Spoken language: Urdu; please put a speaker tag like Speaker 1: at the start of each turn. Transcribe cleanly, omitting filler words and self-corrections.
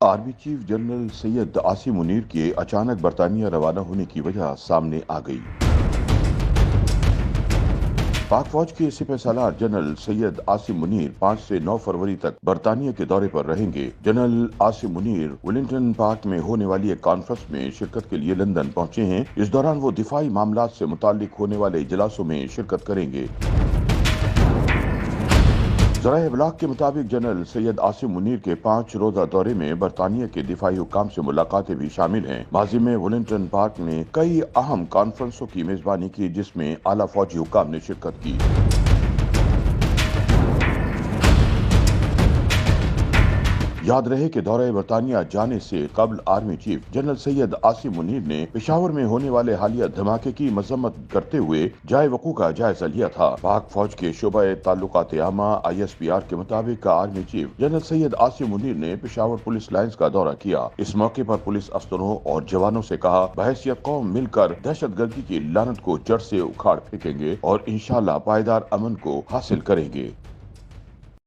Speaker 1: Army chief general Syed Asim Munir کے اچانک برطانیہ روانہ ہونے کی وجہ سامنے آ گئی۔ پاک فوج کے سپہ سالار جنرل سید عاصم منیر 5 سے 9 فروری تک برطانیہ کے دورے پر رہیں گے۔ General Asim Munir Wellington park میں ہونے والی ایک کانفرنس میں شرکت کے لیے لندن پہنچے ہیں۔ اس دوران وہ دفاعی معاملات سے متعلق ہونے والے اجلاسوں میں شرکت کریں گے۔ ذرائع ابلاغ کے مطابق جنرل سید عاصم منیر کے 5 روزہ دورے میں برطانیہ کے دفاعی حکام سے ملاقاتیں بھی شامل ہیں۔ ماضی میں ولنگٹن پارک نے کئی اہم کانفرنسوں کی میزبانی کی جس میں اعلیٰ فوجی حکام نے شرکت کی۔ یاد رہے کہ دورہ برطانیہ جانے سے قبل army chief general Syed Asim Munir نے پشاور میں ہونے والے حالیہ دھماکے کی مذمت کرتے ہوئے جائے وقوع کا جائزہ لیا تھا۔ پاک فوج کے شعبہ تعلقات عامہ ISPR کے مطابق army chief general Syed Asim Munir نے پشاور پولیس لائنز کا دورہ کیا۔ اس موقع پر پولیس افسروں اور جوانوں سے کہا، بحیثیت قوم مل کر دہشت گردی کی لعنت کو جڑ سے اکھاڑ پھینکیں گے اور انشاءاللہ پائیدار امن کو حاصل کریں گے۔